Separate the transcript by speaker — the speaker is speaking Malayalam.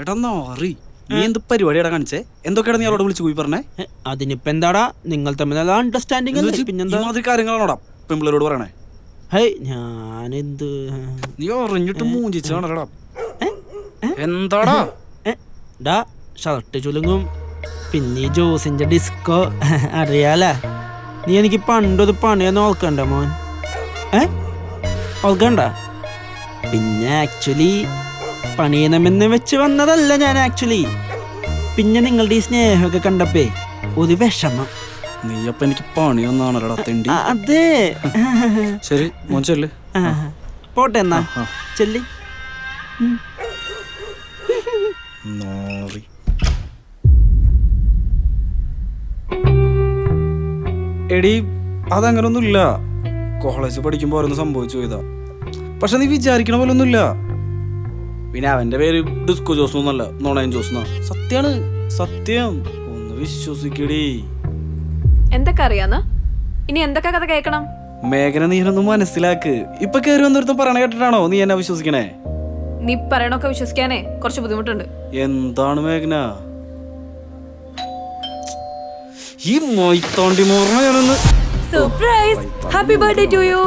Speaker 1: എടാ നാറി, നീ എന്ത് പരിപാടിയാടാ കാണിച്ചേ? എന്തൊക്കെയാണ് നീ അവളോട് വിളിച്ചു പോയി പറഞ്ഞേ?
Speaker 2: അതിനിപ്പോ എന്താടാ, നിങ്ങൾ തമ്മിലുള്ള അണ്ടർസ്റ്റാൻഡിങ്.
Speaker 1: പിന്നെന്താ കാര്യങ്ങളാണോടാ പെമ്പിളരോട് പറയണേ?
Speaker 2: ഹേയ് ഞാനെന്ത്,
Speaker 1: നീ അറിഞ്ഞിട്ട് മൂഞ്ചിച്ചാണല്ലടാ. എന്താടാ
Speaker 2: ഡാ ഷർട്ട് ചുലുങ്ങും, പിന്നെ ജോസിന്റെ ഡിസ്കോ അറിയാല. നീ എനിക്ക് പണ്ടൊരു പണിയൊന്നും ഓർക്കണ്ട മോൻ, ഓർക്കണ്ട. പിന്നെ ആക്ച്വലി പണിയണമെന്ന് വെച്ച് വന്നതല്ല ഞാൻ ആക്ച്വലി. പിന്നെ നിങ്ങളുടെ ഈ സ്നേഹമൊക്കെ കണ്ടപ്പേ ഒരു വിഷമം.
Speaker 1: നീ അപ്പൊ എനിക്ക് പണിയൊന്നാണല്ലടാ തെണ്ടി.
Speaker 2: അതെ
Speaker 1: ശരി മോൻ ചെല്ല്.
Speaker 2: പോട്ടെ എന്നാ ചെല്ലി.
Speaker 1: നാറി. എടി അതങ്ങനൊന്നുമില്ല. കോളേജ് പഠിക്കുമ്പോ ഓരോന്ന് സംഭവിച്ചു പോയതാ. പക്ഷെ നീ വിചാരിക്കണ പോലെ ഒന്നുമില്ല. പിന്നെ അവന്റെ പേര് ഡിസ്കോ ജോസ് എന്നല്ല, നോണയൻ ജോസ്. സത്യാണ്, സത്യം. ഒന്ന് വിശ്വസിക്കടി.
Speaker 3: എന്തൊക്കെ അറിയാന്ന്? ഇനി എന്തൊക്കെ കഥ കേൾക്കണം?
Speaker 1: മേഘന, നീ എന്നൊന്ന് മനസ്സിലാക്ക്. ഇപ്പൊ കയറി വന്നിടത്തും പറയണ കേട്ടിട്ടാണോ നീ എന്നെ വിശ്വസിക്കണേ?
Speaker 3: നീ പറയണൊക്കെ വിശ്വസിക്കാനേ കുറച്ച് ബുദ്ധിമുട്ടുണ്ട്.
Speaker 1: എന്താണ് മേഘന ഈ മൊയ്ത്തോണ്ടി മോർണ?
Speaker 3: Surprise! Happy birthday to U.